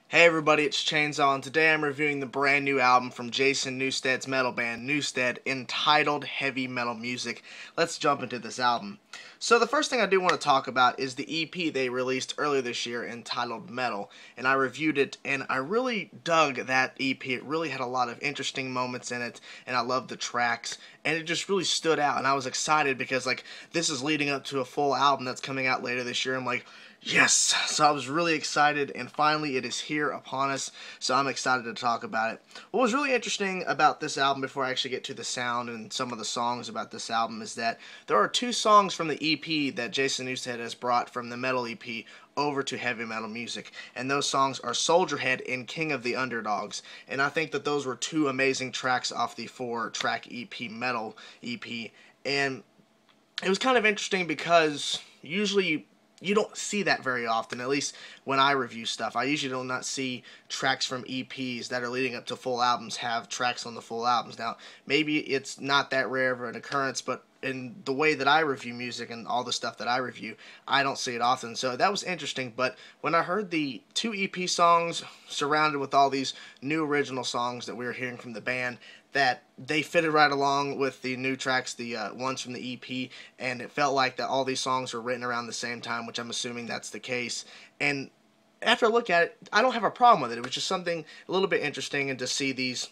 Hey everybody, it's Chainsaw, and today I'm reviewing the brand new album from Jason Newsted's metal band, Newstead, entitled Heavy Metal Music. Let's jump into this album. So the first thing I do want to talk about is the EP they released earlier this year entitled Metal, and I reviewed it, and I really dug that EP. It really had a lot of interesting moments in it, and I loved the tracks, and it just really stood out, and I was excited because, this is leading up to a full album that's coming out later this year. I'm like, yes! So I was really excited, and finally it is here upon us, so I'm excited to talk about it. What was really interesting about this album, before I actually get to the sound and some of the songs about this album, is that there are two songs from the EP that Jason Newsted has brought from the metal EP over to heavy metal music, and those songs are Soldierhead and King of the Underdogs, and I think that those were two amazing tracks off the 4-track EP, metal EP, and it was kind of interesting because usually you don't see that very often, at least when I review stuff. I usually do not see tracks from EPs that are leading up to full albums have tracks on the full albums. Now, maybe it's not that rare of an occurrence, but in the way that I review music and all the stuff that I review, I don't see it often. So that was interesting, but when I heard the two EP songs surrounded with all these new original songs that we were hearing from the band, that they fitted right along with the new tracks, the ones from the EP, and it felt like that all these songs were written around the same time, which I'm assuming that's the case. And after I look at it, I don't have a problem with it. It was just something a little bit interesting, and to see these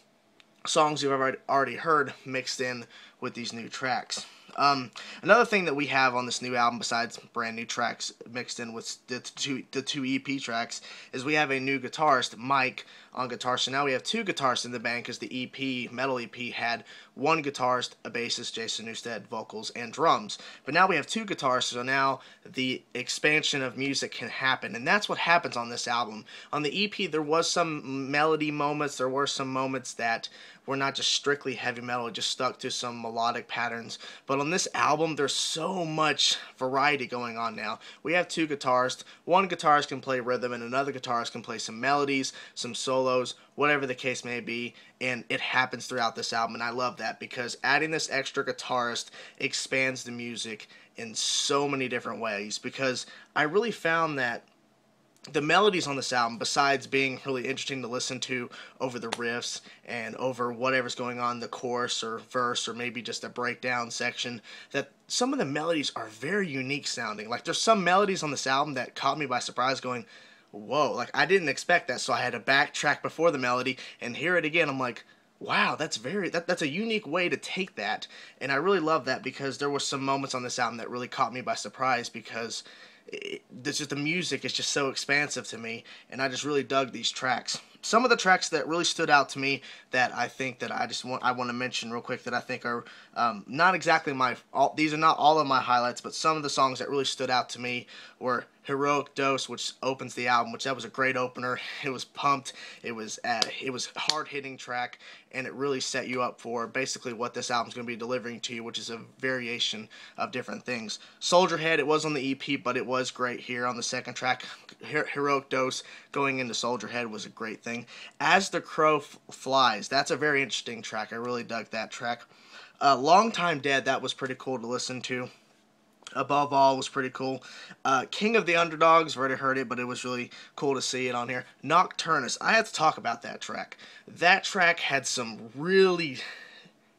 songs you've already heard mixed in with these new tracks. Another thing that we have on this new album, besides brand new tracks mixed in with the two EP tracks, is we have a new guitarist, Mike, on guitar. So now we have two guitarists in the band, because the EP, metal EP, had one guitarist, a bassist, Jason Newsted, vocals, and drums. But now we have two guitarists, so now the expansion of music can happen, and that's what happens on this album. On the EP, there was some melody moments, there were some moments that were not just strictly heavy metal, just stuck to some melodic patterns. But on this album, there's so much variety going on now. We have two guitarists. One guitarist can play rhythm, and another guitarist can play some melodies, some solos, whatever the case may be, and it happens throughout this album, and I love that, because adding this extra guitarist expands the music in so many different ways, because I really found that the melodies on this album, besides being really interesting to listen to over the riffs and over whatever's going on in the chorus or verse, or maybe just a breakdown section, that some of the melodies are very unique sounding. Like, there's some melodies on this album that caught me by surprise, going, whoa, like, I didn't expect that, so I had to backtrack before the melody and hear it again. I'm like, wow, that's a unique way to take that, and I really love that, because there were some moments on this album that really caught me by surprise, because the music is just so expansive to me, and I just really dug these tracks. Some of the tracks that really stood out to me, that I think that I want to mention real quick, that I think are not exactly these are not all of my highlights, but some of the songs that really stood out to me were Heroic Dose, which opens the album, which that was a great opener. It was pumped. It was hard hitting track, and it really set you up for basically what this album's going to be delivering to you, which is a variation of different things. Soldierhead, it was on the EP, but it was great here on the second track. Heroic Dose going into Soldierhead was a great thing. As the Crow Flies, that's a very interesting track. I really dug that track. Long Time Dead, that was pretty cool to listen to. Above All was pretty cool. King of the Underdogs, I've already heard it, but it was really cool to see it on here. Nocturnus, I had to talk about that track. That track had some really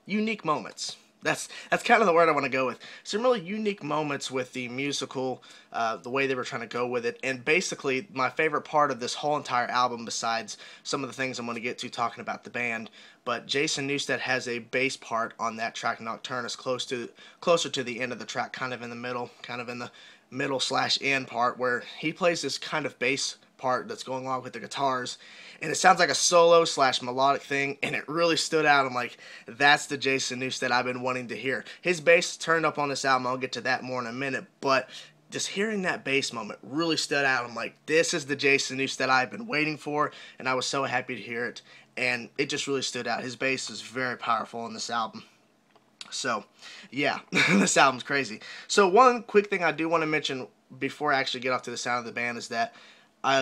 unique moments. That's kind of the word I want to go with. Some really unique moments with the musical, the way they were trying to go with it. And basically, my favorite part of this whole entire album, besides some of the things I'm going to get to talking about the band, but Jason Newsted has a bass part on that track, Nocturnus, closer to the end of the track, kind of in the middle/end part, where he plays this kind of bass part that's going along with the guitars, and it sounds like a solo/melodic thing, and it really stood out. I'm like, that's the Jason Newsted I've been wanting to hear. His bass turned up on this album, I'll get to that more in a minute, but just hearing that bass moment really stood out. I'm like, this is the Jason Newsted I've been waiting for, and I was so happy to hear it, and it just really stood out. His bass is very powerful on this album. So, yeah, this album's crazy. So one quick thing I do want to mention before I actually get off to the sound of the band is that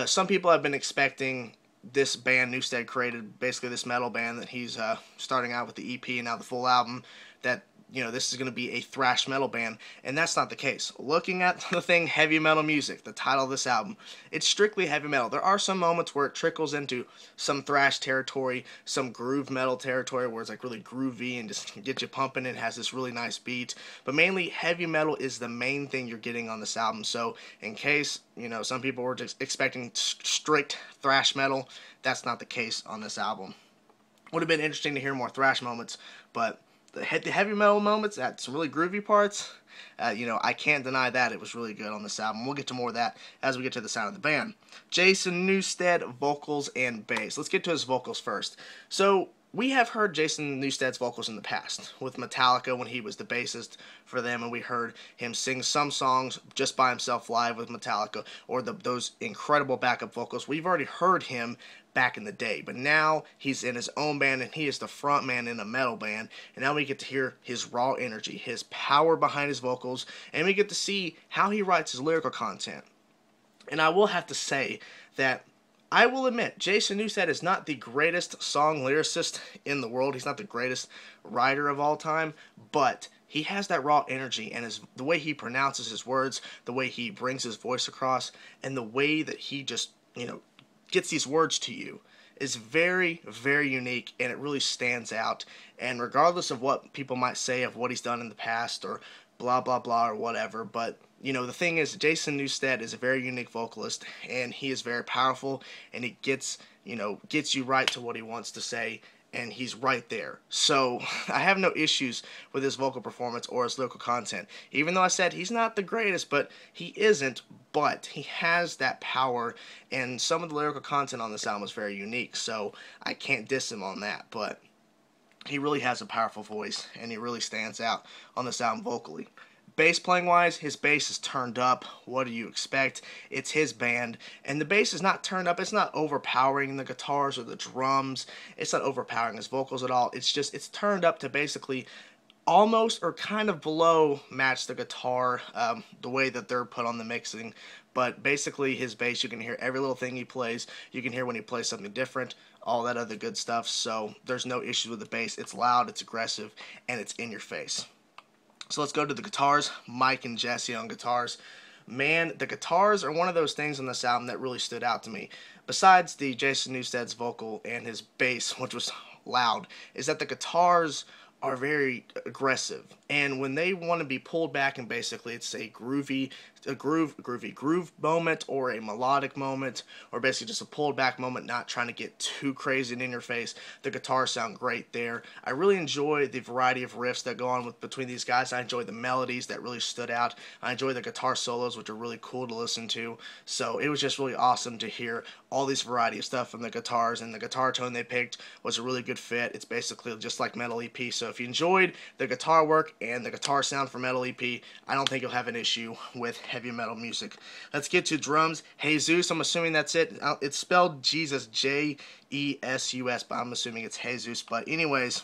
some people have been expecting this band Newstead created, basically this metal band that he's starting out with the EP and now the full album, that this is going to be a thrash metal band, and that's not the case. Looking at the thing, heavy metal music, the title of this album, it's strictly heavy metal. There are some moments where it trickles into some thrash territory, some groove metal territory where it's like really groovy and just get you pumping. It has this really nice beat, but mainly heavy metal is the main thing you're getting on this album. So in case some people were just expecting strict thrash metal, that's not the case on this album. Would have been interesting to hear more thrash moments, but the heavy metal moments, at some really groovy parts, I can't deny that it was really good on this album. We'll get to more of that as we get to the sound of the band. Jason Newsted, vocals and bass. Let's get to his vocals first. So we have heard Jason Newsted's vocals in the past with Metallica when he was the bassist for them, and we heard him sing some songs just by himself live with Metallica, or those incredible backup vocals. We've already heard him back in the day, but now he's in his own band and he is the front man in a metal band, and now we get to hear his raw energy, his power behind his vocals, and we get to see how he writes his lyrical content. And I will have to say that I will admit, Jason Newsted is not the greatest song lyricist in the world. He's not the greatest writer of all time, but he has that raw energy, and the way he pronounces his words, the way he brings his voice across, and the way that he just, gets these words to you is very, very unique, and it really stands out. And regardless of what people might say of what he's done in the past or blah, blah, blah, or whatever, but the thing is, Jason Newsted is a very unique vocalist, and he is very powerful, and he gets you right to what he wants to say, and he's right there. So I have no issues with his vocal performance or his lyrical content. Even though I said he's not the greatest, but he isn't, but he has that power, and some of the lyrical content on this album is very unique, so I can't diss him on that, but he really has a powerful voice, and he really stands out on this album vocally. Bass playing wise, his bass is turned up. What do you expect? It's his band, and the bass is not turned up. It's not overpowering the guitars or the drums. It's not overpowering his vocals at all. It's turned up to basically almost or kind of below match the guitar, the way that they're put on the mixing. But basically his bass, you can hear every little thing he plays. You can hear when he plays something different, all that other good stuff. So there's no issue with the bass. It's loud, it's aggressive, and it's in your face. So let's go to the guitars. Mike and Jessie on guitars. Man, the guitars are one of those things on this album that really stood out to me. Besides the Jason Newsted's vocal and his bass, which was loud, is that the guitars are very aggressive, and when they want to be pulled back, and basically it's a groove moment, or a melodic moment, or basically just a pulled back moment, not trying to get too crazy and in your face, the guitars sound great there. I really enjoy the variety of riffs that go on between these guys. I enjoy the melodies that really stood out. I enjoy the guitar solos, which are really cool to listen to. So it was just really awesome to hear all these variety of stuff from the guitars, and the guitar tone they picked was a really good fit. It's basically just like Metal EP. So if you enjoyed the guitar work and the guitar sound for Metal EP, I don't think you'll have an issue with heavy metal music. Let's get to drums. Jesus, I'm assuming that's it. It's spelled Jesus, J-E-S-U-S, but I'm assuming it's Jesus. But anyways,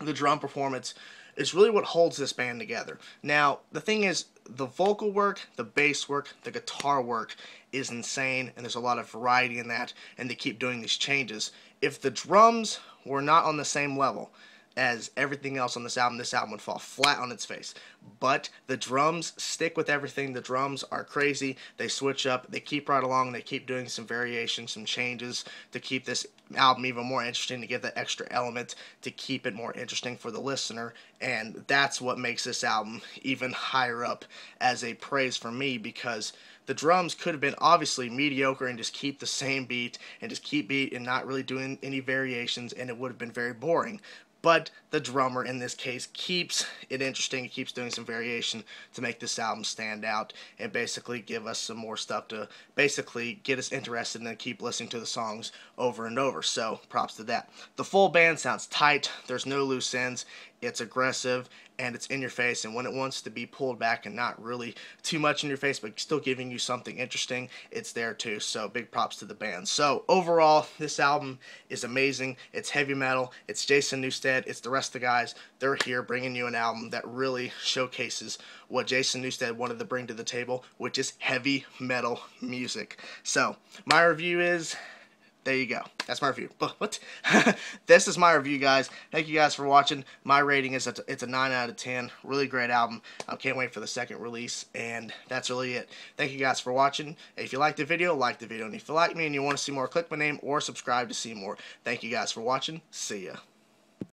the drum performance is really what holds this band together. Now, the thing is, the vocal work, the bass work, the guitar work is insane, and there's a lot of variety in that, and they keep doing these changes. If the drums were not on the same level as everything else on this album would fall flat on its face. But the drums stick with everything. The drums are crazy. They switch up. They keep right along. They keep doing some variations, some changes to keep this album even more interesting, to give that extra element, to keep it more interesting for the listener. And that's what makes this album even higher up as a praise for me, because the drums could have been obviously mediocre and just keep the same beat and just keep beat and not really doing any variations, and it would have been very boring. But the drummer in this case keeps it interesting, keeps doing some variation to make this album stand out and basically give us some more stuff to basically get us interested and keep listening to the songs over and over. So props to that. The full band sounds tight. There's no loose ends. It's aggressive, and it's in your face, and when it wants to be pulled back and not really too much in your face but still giving you something interesting, it's there too. So big props to the band. So overall, this album is amazing. It's heavy metal. It's Jason Newsted. It's the rest of the guys. They're here bringing you an album that really showcases what Jason Newsted wanted to bring to the table, which is heavy metal music. So my review is There you go. That's my review. What? This is my review, guys. Thank you guys for watching. My rating is it's a 9 out of 10. Really great album. I can't wait for the second release, and that's really it. Thank you guys for watching. If you liked the video, like the video. And if you like me and you want to see more, click my name or subscribe to see more. Thank you guys for watching. See ya.